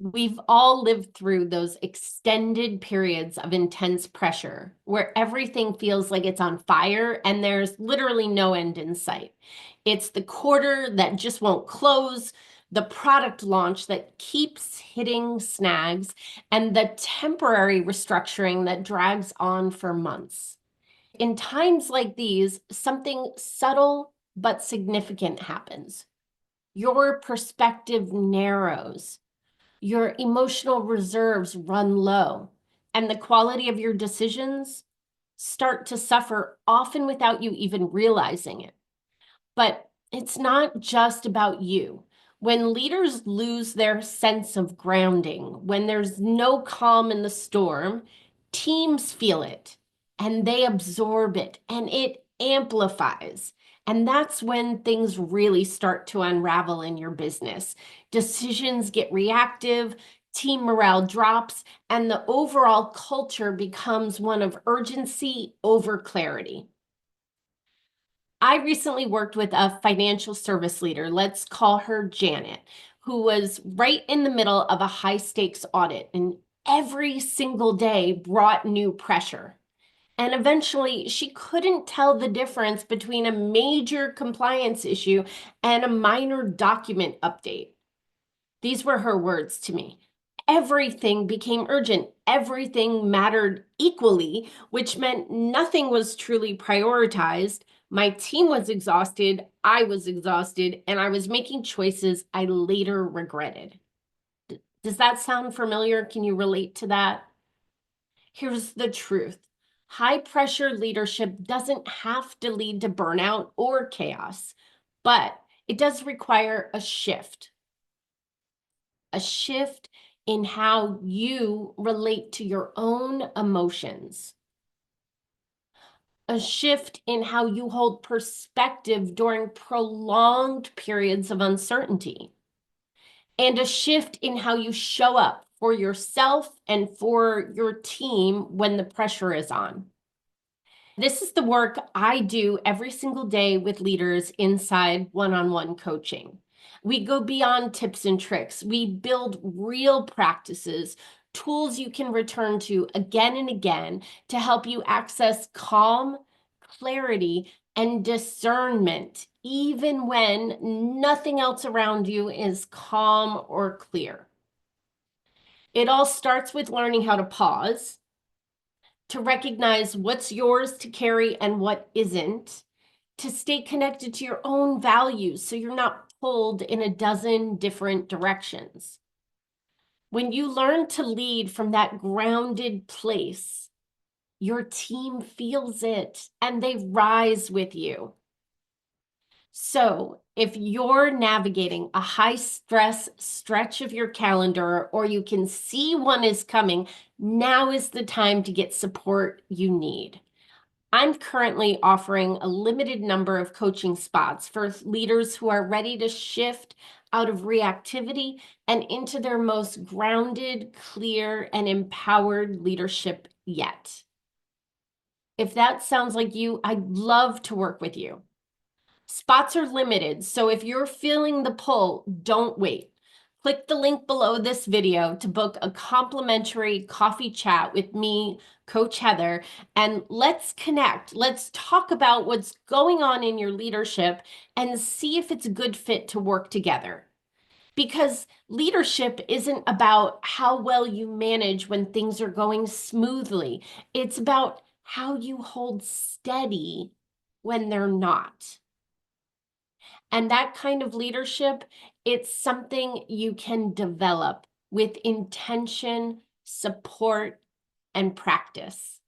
We've all lived through those extended periods of intense pressure where everything feels like it's on fire and there's literally no end in sight. It's the quarter that just won't close, the product launch that keeps hitting snags, and the temporary restructuring that drags on for months. In times like these, something subtle but significant happens. Your perspective narrows, your emotional reserves run low, and the quality of your decisions start to suffer, often without you even realizing it. But it's not just about you. When leaders lose their sense of grounding, when there's no calm in the storm, teams feel it and they absorb it and it amplifies. And that's when things really start to unravel in your business. Decisions get reactive, team morale drops, and the overall culture becomes one of urgency over clarity. I recently worked with a financial service leader, let's call her Janet, who was right in the middle of a high stakes audit, and every single day brought new pressure. And eventually, she couldn't tell the difference between a major compliance issue and a minor document update. These were her words to me. Everything became urgent. Everything mattered equally, which meant nothing was truly prioritized. My team was exhausted, I was exhausted, and I was making choices I later regretted. Does that sound familiar? Can you relate to that? Here's the truth. High pressure leadership doesn't have to lead to burnout or chaos, but it does require a shift in how you relate to your own emotions, a shift in how you hold perspective during prolonged periods of uncertainty, and a shift in how you show up for yourself and for your team when the pressure is on. This is the work I do every single day with leaders inside one-on-one coaching. We go beyond tips and tricks. We build real practices, tools you can return to again and again to help you access calm, clarity, and discernment, even when nothing else around you is calm or clear. It all starts with learning how to pause, to recognize what's yours to carry and what isn't, to stay connected to your own values so you're not pulled in a dozen different directions. When you learn to lead from that grounded place, your team feels it and they rise with you. So if you're navigating a high stress stretch of your calendar, or you can see one is coming, now is the time to get support you need. I'm currently offering a limited number of coaching spots for leaders who are ready to shift out of reactivity and into their most grounded, clear, and empowered leadership yet. If that sounds like you, I'd love to work with you. Spots are limited, so if you're feeling the pull, don't wait. Click the link below this video to book a complimentary coffee chat with me, Coach Heather, and let's connect. Let's talk about what's going on in your leadership and see if it's a good fit to work together. Because leadership isn't about how well you manage when things are going smoothly. It's about how you hold steady when they're not. And that kind of leadership, it's something you can develop with intention, support, and practice.